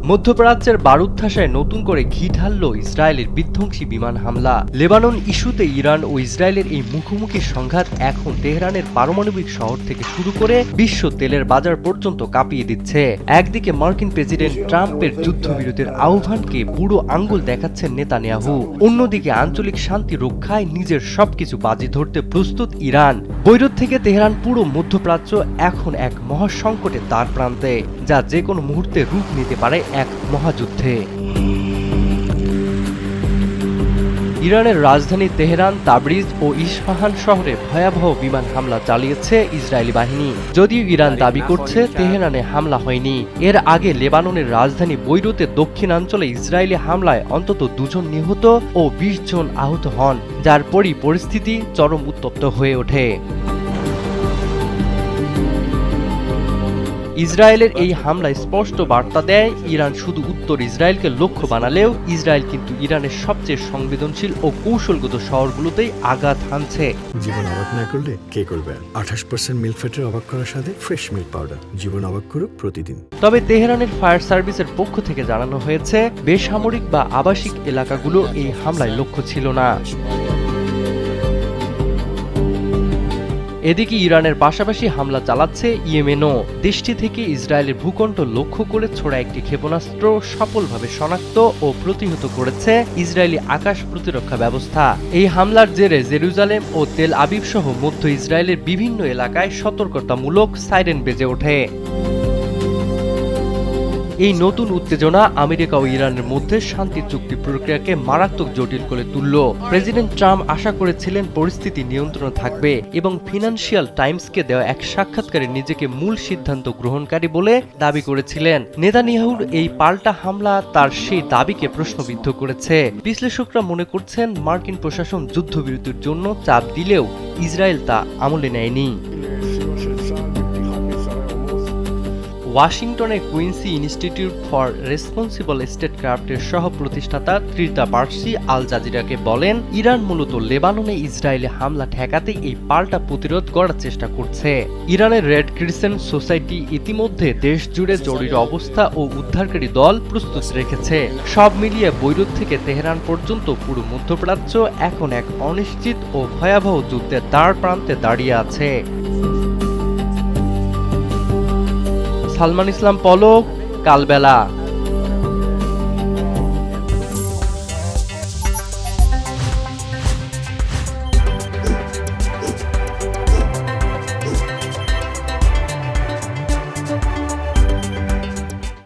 মধ্যপ্রাচ্যের বারুদ্ধাসায় নতুন করে ঘি ঢালল ইসরায়েলের বিধ্বংসী বিমান হামলা। লেবানন ইস্যুতে ইরান ও ইসরায়েলের এই মুখোমুখি সংঘাত এখন তেহরানের পারমাণবিক শহর থেকে শুরু করে বিশ্ব তেলের বাজার পর্যন্ত কাঁপিয়ে দিচ্ছে। একদিকে মার্কিন প্রেসিডেন্ট ট্রাম্পের যুদ্ধবিরতির আহ্বানকে বুড়ো আঙ্গুল দেখাচ্ছেন নেতানিয়াহু, অন্যদিকে আঞ্চলিক শান্তি রক্ষায় নিজের সবকিছু বাজি ধরতে প্রস্তুত ইরান। বৈরুত থেকে তেহরান পুরো মধ্যপ্রাচ্য এখন এক মহাসংকটের দ্বার প্রান্তে, যা যে কোনো মুহূর্তে রূপ নিতে পারে এক মহাযুদ্ধে। ইরানের রাজধানী তেহরান, তাবরিজ ও ইস্পাহান শহরে ভয়াবহ বিমান হামলা চালিয়েছে ইসরায়েলি বাহিনী। যদিও ইরান দাবি করছে তেহরানে হামলা হয়নি। এর আগে লেবাননের রাজধানী বৈরুতের দক্ষিণাঞ্চলে ইসরায়েলি হামলায় অন্তত 2 জন নিহত ও 20 জন আহত হন, যার পরই পরিস্থিতি চরম উত্তপ্ত হয়ে ওঠে। ইসরায়েলের এই হামলায় স্পষ্ট বার্তা দেয়, ইরান শুধু উত্তর ইসরায়েলকে লক্ষ্য বানালেও ইসরায়েল কিন্তু ইরানের সবচেয়ে সংবেদনশীল ও কৌশলগত শহরগুলোতেই আঘাত হানছে। জীবন অবাক না করলে কে করবে? 28% মিল্ক ফ্যাটের অবাক করার সাথে ফ্রেশ মিল্ক পাউডার। জীবন অবাক করুক প্রতিদিন। তবে তেহরানের ফায়ার সার্ভিসের পক্ষ থেকে জানানো হয়েছে, বেসামরিক বা আবাসিক এলাকাগুলো এই হামলায় লক্ষ্য ছিল না। এদিকে ইরানের পাশাপাশি হামলা চালাচ্ছে ইয়েমেনও। দেশটি থেকে ইসরায়েলের ভূখণ্ড লক্ষ্য করে ছোড়া একটি ক্ষেপণাস্ত্র সফলভাবে শনাক্ত ও প্রতিহত করেছে ইসরায়েলি আকাশ প্রতিরক্ষা ব্যবস্থা। এই হামলার জেরে জেরুজালেম ও তেল আবিব সহ মধ্য ইসরায়েলের বিভিন্ন এলাকায় সতর্কতামূলক সাইরেন বেজে ওঠে। এই নতুন উত্তেজনা আমেরিকা ও ইরানের মধ্যে শান্তি চুক্তি প্রক্রিয়াকে মারাত্মক জটিল করে তুলল। প্রেসিডেন্ট ট্রাম্প আশা করেছিলেন পরিস্থিতি নিয়ন্ত্রণে থাকবে এবং ফিনান্সিয়াল টাইমসকে দেওয়া এক সাক্ষাৎকারে নিজেকে মূল সিদ্ধান্ত গ্রহণকারী বলে দাবি করেছিলেন। নেতানিয়াহুর এই পাল্টা হামলা তার সেই দাবিকে প্রশ্নবিদ্ধ করেছে। বিশ্লেষকরা মনে করছেন, মার্কিন প্রশাসন যুদ্ধবিরতির জন্য চাপ দিলেও ইসরায়েল তা আমলে নেয়নি। ওয়াশিংটনে কুইন্সি ইনস্টিটিউট ফর রেসপন্সিবল স্টেটক্রাফটের সহ প্রতিষ্ঠাতা ত্রিতা পার্সি আল জাজিরাকে বলেন, ইরান মূলত লেবাননে ইসরায়েলি হামলা ঠেকাতে এই পাল্টা প্রতিরোধ করার চেষ্টা করছে। ইরানের রেড ক্রিসেন্ট সোসাইটি ইতিমধ্যে দেশ জুড়ে জরুরি অবস্থা ও উদ্ধারকারী দল প্রস্তুত রেখেছে। সব মিলিয়ে বৈরুত থেকে তেহরান পর্যন্ত পুরো মধ্যপ্রাচ্য এখন এক অনিশ্চিত ও ভয়াবহ যুদ্ধের দ্বার প্রান্তে দাঁড়িয়ে আছে। সালমান ইসলাম পলক, কালবেলা।